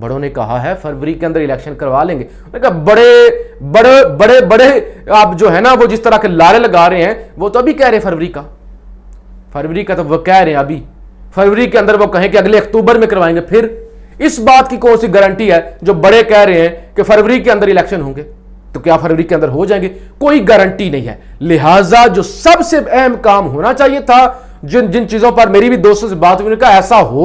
بڑوں نے کہا ہے فروری کے اندر الیکشن کروا لیں گے. انہوں نے کہا بڑے بڑے بڑے آپ جو ہے نا وہ جس طرح کے لارے لگا رہے ہیں وہ تو ابھی کہہ رہے ہیں فروری کا تو وہ کہہ رہے ہیں ابھی فروری کے اندر وہ کہیں کہ اگلے اکتوبر میں کروائیں گے. پھر اس بات کی کون سی گارنٹی ہے جو بڑے کہہ رہے ہیں کہ فروری کے اندر الیکشن ہوں گے تو کیا فروری کے اندر ہو جائیں گے؟ کوئی گارنٹی نہیں ہے. لہٰذا جو سب سے اہم کام ہونا چاہیے تھا جن چیزوں پر میری بھی دوستوں سے بات ہوئی کہ ایسا ہو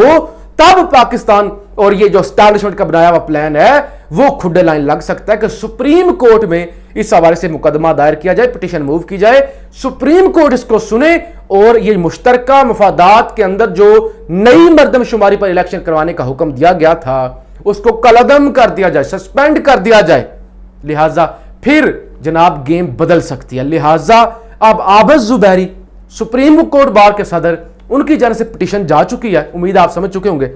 تب پاکستان اور یہ جو اسٹیبلشمنٹ کا بنایا ہوا پلان ہے وہ کھڈے لائن لگ سکتا ہے کہ سپریم کورٹ میں اس حوالے سے مقدمہ دائر کیا جائے, پٹیشن موو کی جائے, سپریم کورٹ اس کو سنے اور یہ مشترکہ مفادات کے اندر جو نئی مردم شماری پر الیکشن کروانے کا حکم دیا گیا تھا اس کو کالعدم کر دیا جائے, سسپینڈ کر دیا جائے. لہٰذا پھر جناب گیم بدل سکتی ہے. لہٰذا اب عابد زبیری سپریم کورٹ بار کے صدر, ان کی جانب سے پٹیشن جا چکی ہے, امید آپ سمجھ چکے ہوں گے,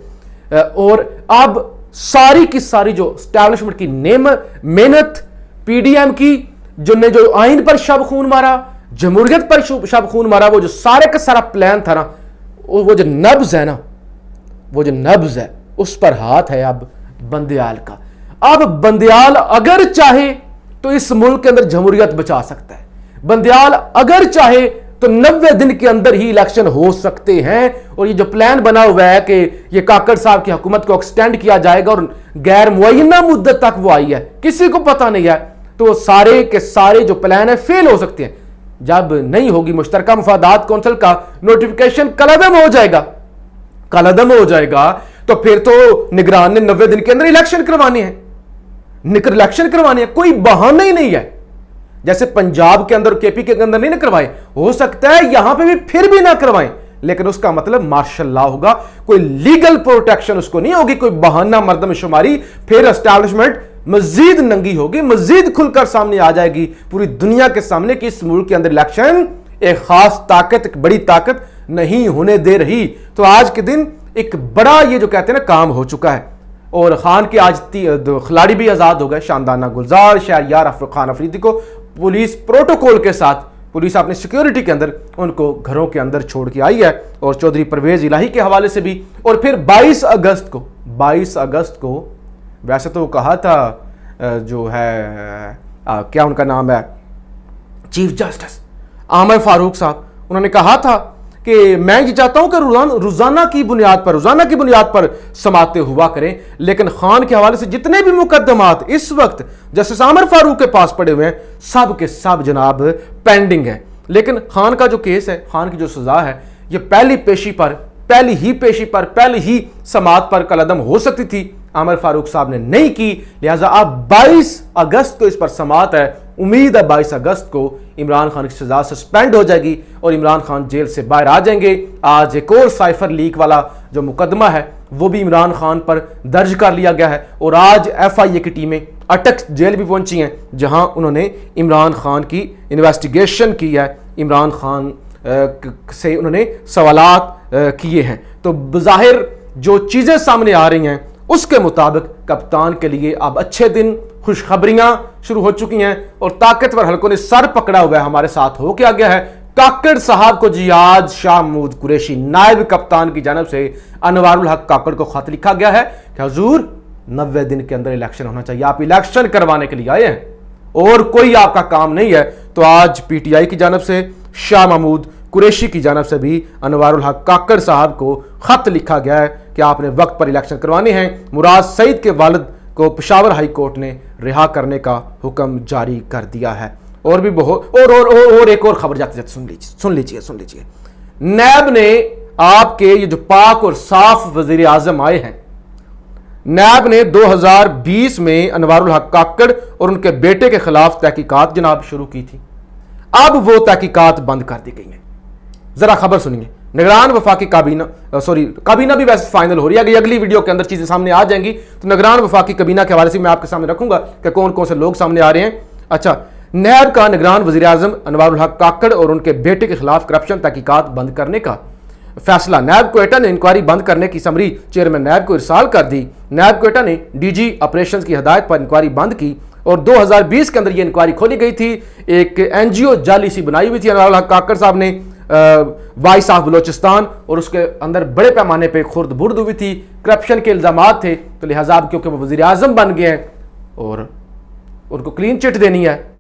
اور اب ساری کی ساری جو اسٹیبلشمنٹ کی محنت پی ڈی ایم کی جن نے جو آئین پر شب خون مارا, جمہوریت پر شب خون مارا, وہ جو سارے کا سارا پلان تھا نا, وہ جو نبض ہے نا, وہ جو نبض ہے اس پر ہاتھ ہے اب بندیال کا. اب بندیال اگر چاہے تو اس ملک کے اندر جمہوریت بچا سکتا ہے. بندیال اگر چاہے تو 90 دن کے اندر ہی الیکشن ہو سکتے ہیں. اور یہ جو پلان بنا ہوا ہے کہ یہ کاکڑ صاحب کی حکومت کو ایکسٹینڈ کیا جائے گا اور غیر معینہ مدت تک وہ آئی ہے, کسی کو پتہ نہیں ہے, تو سارے کے سارے جو پلان ہیں فیل ہو سکتے ہیں. جب نہیں ہوگی مشترکہ مفادات کونسل کا نوٹیفیکیشن کالعدم ہو جائے گا تو پھر تو نگران نے 90 دن کے اندر الیکشن کروانے ہیں, کوئی بہانہ ہی نہیں ہے. جیسے پنجاب کے اندر کے پی کے اندر نہیں نہ کروائے, ہو سکتا ہے یہاں پہ بھی پھر بھی نہ کروائیں, لیکن اس کا مطلب مارشل لا ہوگا, کوئی لیگل پروٹیکشن اس کو نہیں ہوگی, کوئی بہانہ مردم شماری. پھر اسٹیبلشمنٹ مزید ننگی ہوگی, مزید کھل کر سامنے آ جائے گی پوری دنیا کے سامنے کہ اس ملک کے اندر الیکشن ایک خاص طاقت, ایک بڑی طاقت نہیں ہونے دے رہی. تو آج کے دن ایک بڑا یہ جو کہتے ہیں نا کام ہو چکا ہے, اور خان کے آج کھلاڑی بھی آزاد ہو گئے. شاندانہ گلزار شہریار خان افریدی کو پولیس پروٹوکول کے ساتھ, پولیس اپنی سیکیورٹی کے اندر ان کو گھروں کے اندر چھوڑ کے آئی ہے, اور چودھری پرویز الہی کے حوالے سے بھی. اور پھر 22 اگست کو ویسے تو وہ کہا تھا جو ہے کیا ان کا نام ہے, چیف جسٹس عامر فاروق صاحب, انہوں نے کہا تھا کہ میں یہ چاہتا ہوں کہ روزانہ کی بنیاد پر سماعتیں ہوا کریں, لیکن خان کے حوالے سے جتنے بھی مقدمات اس وقت جسٹس عامر فاروق کے پاس پڑے ہوئے ہیں سب کے سب جناب پینڈنگ ہیں. لیکن خان کا جو کیس ہے, خان کی جو سزا ہے, یہ پہلی ہی سماعت پر کالعدم ہو سکتی تھی, عامر فاروق صاحب نے نہیں کی. لہٰذا اب 22 اگست کو اس پر سماعت ہے. امید ہے 22 اگست کو عمران خان کی سزا سسپینڈ ہو جائے گی اور عمران خان جیل سے باہر آ جائیں گے. آج ایک اور سائفر لیک والا جو مقدمہ ہے وہ بھی عمران خان پر درج کر لیا گیا ہے, اور آج ایف آئی اے کی ٹیمیں اٹک جیل بھی پہنچی ہیں جہاں انہوں نے عمران خان کی انویسٹیگیشن کی ہے, عمران خان سے انہوں نے سوالات کیے ہیں. تو بظاہر جو چیزیں سامنے آ رہی ہیں اس کے مطابق کپتان کے لیے اب اچھے دن, خوشخبریاں شروع ہو چکی ہیں, اور طاقتور حلقوں نے سر پکڑا ہوا ہے. ہمارے ساتھ ہو کیا گیا ہے, کاکڑ صاحب کو جی آج شاہ محمود قریشی نائب کپتان کی جانب سے انوار الحق کاکڑ کو خط لکھا گیا ہے کہ حضور 90 دن کے اندر الیکشن ہونا چاہیے, آپ الیکشن کروانے کے لیے آئے ہیں اور کوئی آپ کا کام نہیں ہے. تو آج پی ٹی آئی کی جانب سے شاہ محمود قریشی کی جانب سے بھی انوار الحق کاکڑ صاحب کو خط لکھا گیا ہے کہ آپ نے وقت پر الیکشن کروانے ہیں. مراد سعید کے والد کو پشاور ہائی کورٹ نے رہا کرنے کا حکم جاری کر دیا ہے. اور بھی بہت اور ایک اور خبر جاتے سن لیجیے. نیب نے آپ کے یہ جو پاک اور صاف وزیر اعظم آئے ہیں, نیب نے 2020 میں انوار الحق کاکڑ اور ان کے بیٹے کے خلاف تحقیقات جناب شروع کی تھی. اب وہ تحقیقات بند کر دی گئی ہیں. ذرا خبر سنیے. نگران وفاقی کابینہ بھی ویسے فائنل ہو رہی ہے, اگلی ویڈیو کے اندر چیزیں سامنے آ جائیں گی, تو نگران وفاقی کابینہ کے حوالے سے میں آپ کے سامنے رکھوں گا کہ کون کون سے لوگ سامنے آ رہے ہیں. اچھا, نیب کا نگران وزیر اعظم انوار الحق کاکڑ اور ان کے بیٹے کے خلاف کرپشن تحقیقات بند کرنے کا فیصلہ. نیب کوئٹہ نے انکوائری بند کرنے کی سمری چیئرمین نیب کو ارسال کر دی. نیب کوئٹہ نے ڈی جی آپریشنز کی ہدایت پر انکوائری بند کی اور 2020 کے اندر یہ انکوائری کھولی گئی تھی. ایک این جی او جعلی سی بنائی ہوئی تھی انوار الحق کاکڑ صاحب نے وائس آف بلوچستان, اور اس کے اندر بڑے پیمانے پہ خرد برد ہوئی تھی, کرپشن کے الزامات تھے. تو لہٰذا اب کیونکہ وہ وزیر اعظم بن گئے ہیں اور ان کو کلین چٹ دینی ہے